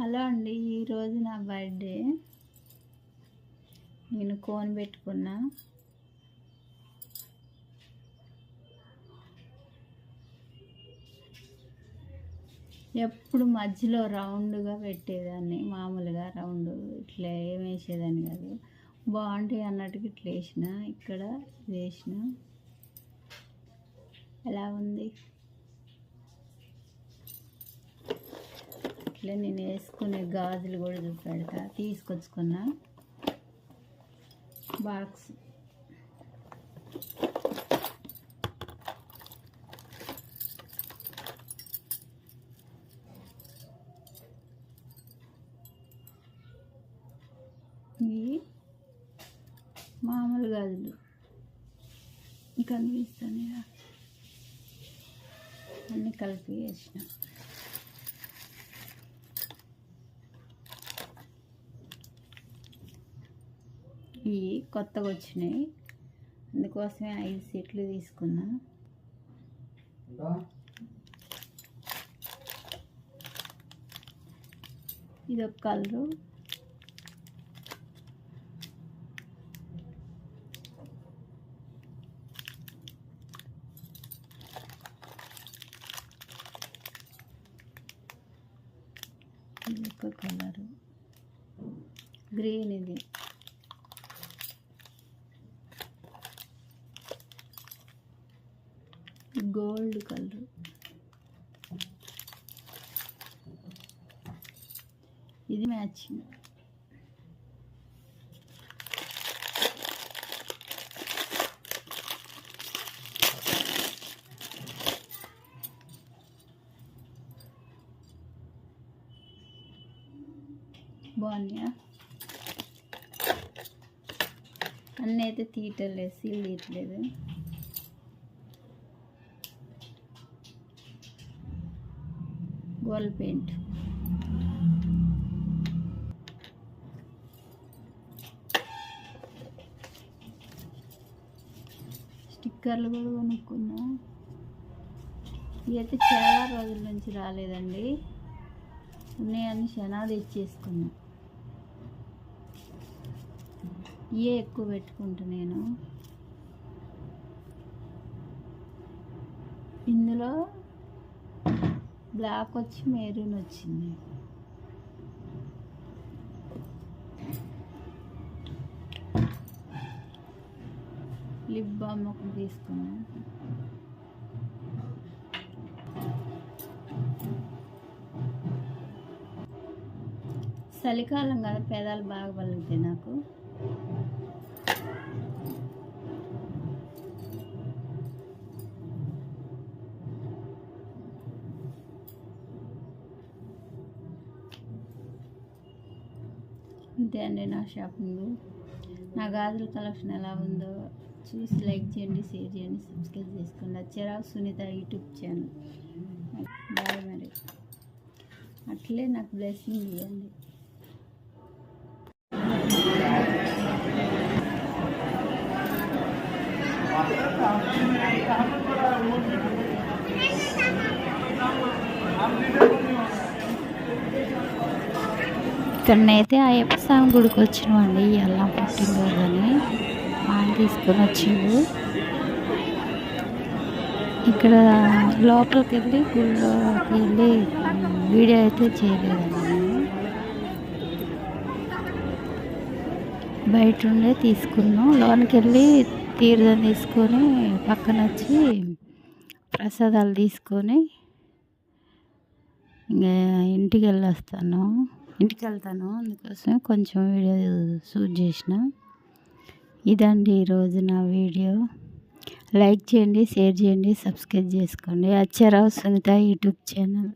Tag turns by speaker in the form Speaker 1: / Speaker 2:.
Speaker 1: Hello అండి, ఈరోజు నా బర్త్డే. నేను కోన్ పెట్టుకున్నా. ఎప్పుడు మధ్యలో రౌండ్గా పెట్టేదాన్ని, మామూలుగా రౌండ్ ఇట్లా ఏం వేసేదాన్ని కాదు. బాగుంటాయి అన్నట్టుగా ఇట్లా వేసిన, ఇక్కడ వేసిన. ఎలా ఉంది? ఇట్లా నేను వేసుకునే గాజులు కూడా చూపెడతా. తీసుకొచ్చుకున్నా బాక్స్. ఇవి మామూలు గాజులు కనిపిస్తాయి, అన్నీ కలిపి వేసిన. ఇవి కొత్తగా వచ్చినాయి, అందుకోసమే 5 సెట్లు తీసుకున్నా. ఇది ఒక కలరు, ఇది ఒక కలరు గ్రీన్, ఇది గోల్డ్ కలర్, ఇది మ్యాచింగ్. బాగున్నాయా? అన్నీ అయితే తీయట్లేదు, సీల్ తీయట్లేదు. Gold paint. స్టిక్కర్లు కూడా కొనుక్కున్నా. ఇవైతే చాలా రోజుల నుంచి రాలేదండి, ఉన్నాయని శనాలు ఇచ్చేసుకున్నా. ఇవే ఎక్కువ పెట్టుకుంటా నేను. ఇందులో బ్లాక్ వచ్చి మెరూన్ వచ్చింది. లిప్ బామ్ ఒకటి తీసుకున్నా. చలికాలం కదా, పెదాలు బాగా పలుకుతాయి నాకు. ఇంతే అండి నా షాపింగ్. నా గాజుల కలెక్షన్ ఎలా ఉందో చూసి లైక్ చేయండి, షేర్ చేయండి, సబ్స్క్రైబ్ చేసుకోండి. చిరాకు సునీత యూట్యూబ్ ఛానల్. బాయ్. మరి అట్లే నాకు బ్లెస్సింగ్ ఇవ్వండి. ఇక్కడనైతే అయ్యప్ప స్వామి గుడికి వచ్చినామండి. ఎలా పుట్టినరోజని ఆయన తీసుకొని వచ్చిండు. ఇక్కడ లోపలికి వెళ్ళి గుడిలోకి వెళ్ళి వీడియో అయితే చేయలేదండి. బయట ఉండే తీసుకున్నాం. లోనికి వెళ్ళి తీర్థం తీసుకొని పక్కన వచ్చి ప్రసాదాలు తీసుకొని ఇంకా ఇంటికి వెళ్తాను. అందుకోసం కొంచెం వీడియో షూట్ చేసిన. ఇదండి ఈరోజు నా వీడియో. లైక్ చేయండి, షేర్ చేయండి, సబ్స్క్రైబ్ చేసుకోండి. అచ్చరావు సునీత యూట్యూబ్ ఛానల్.